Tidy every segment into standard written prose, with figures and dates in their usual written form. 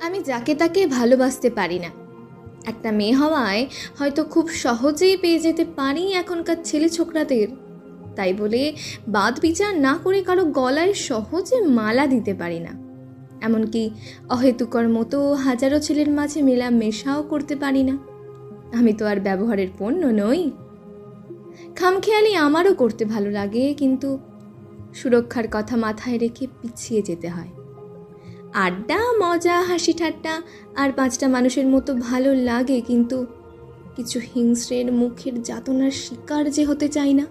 আমি যাকে তাকে ভালোবাসতে পারি না। একটা মেয়ে হওয়ায় হয়তো খুব সহজেই পেয়ে যেতে পারি এখনকার ছেলে ছোকরাদের। তাই বলে বাদ বিচার না করে কারো গলায় সহজে মালা দিতে পারি না। এমনকি অহেতুকর মতো হাজারো ছেলের মাঝে মেলামেশাও করতে পারি না। আমি তো আর ব্যবহারের পণ্য নই। খামখেয়ালি আমারও করতে ভালো লাগে, কিন্তু সুরক্ষার কথা মাথায় রেখে পিছিয়ে যেতে হয়। আড্ডা, মজা, হাসি ঠাট্টা আর পাঁচটা মানুষের মতো ভালো লাগে, কিন্তু কিছু হিংস্রের মুখের যাতনার শিকার যে হতে চাই না।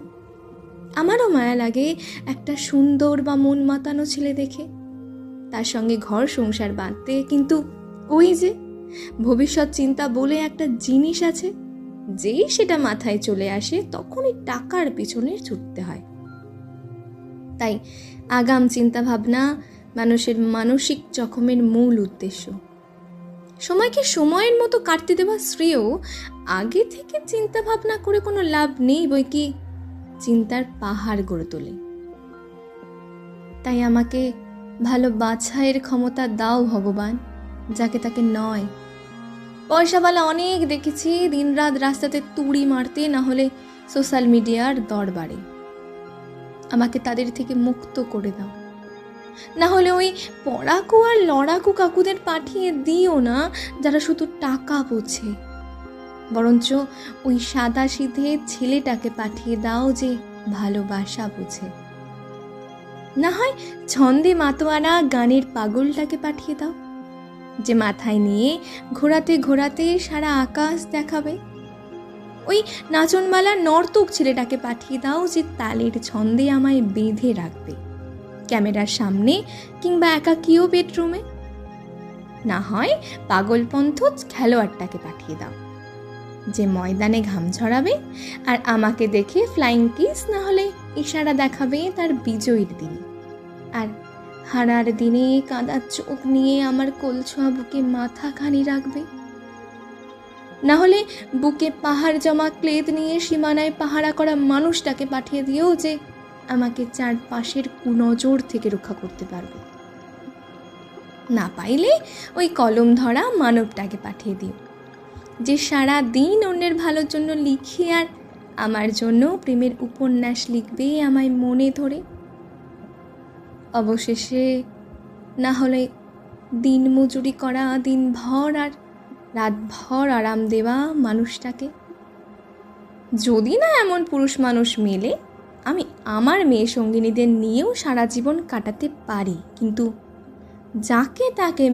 আমারও মায়া লাগে একটা সুন্দর বা মন মাতানো ছেলে দেখে, তার সঙ্গে ঘর সংসার বাঁধতে, কিন্তু ওই যে ভবিষ্যৎ চিন্তা বলে একটা জিনিস আছে, যেই সেটা মাথায় চলে আসে তখনই টাকার পিছনে ছুটতে হয়। তাই আগাম চিন্তা ভাবনা মানুষের মানসিক জখমের মূল উদ্দেশ্য। সময়কে সময়ের মতো কাটতে দেওয়া শ্রেয়। আগে থেকে চিন্তা ভাবনা করে কোনো লাভ নেই, বই কি চিন্তার পাহাড় গড়ে তোলে। তাই আমাকে ভালো বাছাইয়ের ক্ষমতা দাও ভগবান, যাকে তাকে নয়। পয়সাওয়ালা অনেক দেখেছি দিনরাত রাস্তাতে তুড়ি মারতে, না হলে সোশ্যাল মিডিয়ার দরবারে। আমাকে তাদের থেকে মুক্ত করে দাও, না হলে ওই পড়াকু আর লড়াকু কাকুদের পাঠিয়ে দিও না, যারা শুধু টাকা বোঝে। বরঞ্চ ওই সাদা সিধে ছেলেটাকে পাঠিয়ে দাও যে ভালোবাসা বোঝে। না হয় ছন্দে মাতোয়ারা গানের পাগলটাকে পাঠিয়ে দাও, যে মাথায় নিয়ে ঘোরাতে ঘোরাতে সারা আকাশ দেখাবে। ওই নাচনমালা নর্তক ছেলেটাকে পাঠিয়ে দাও, যে তালের ছন্দে আমায় বেঁধে রাখবে, ক্যামেরার সামনে কিংবা একাকীয় বেডরুমে। না হয় পাগলপন্থ খেলোয়াড়টাকে পাঠিয়ে দাও, যে ময়দানে ঘাম ঝরাবে আর আমাকে দেখে ফ্লাইং কিস না হলে ইশারা দেখাবে তার বিজয়ীর দিনে। আর হারার দিনে কাঁদা চোখ নিয়ে আমার কোলছোঁয়া বুকে মাথা খানি রাখবে। না হলে বুকে পাহাড় জমা ক্লেদ নিয়ে সীমানায় পাহারা করা মানুষটাকে পাঠিয়ে দিও, যে আমাকে চারপাশের কুনজর থেকে রক্ষা করতে পারবে। না পাইলে ওই কলম ধরা মানবটাকে পাঠিয়ে দিও, যে সারা দিন অন্যের ভালোর জন্য লিখে আর আমার জন্য প্রেমের উপন্যাস লিখবে আমায় মনে ধরে। অবশেষে না হলে দিন মজুরি করা দিনভর আর রাতভর আরাম দেওয়া মানুষটাকে। যদি না এমন পুরুষ মানুষ মেলে, আমি আমার মেয়ে সঙ্গিনীদের নিয়েও সারা জীবন কাটাতে পারি, কিন্তু যাকে তাকে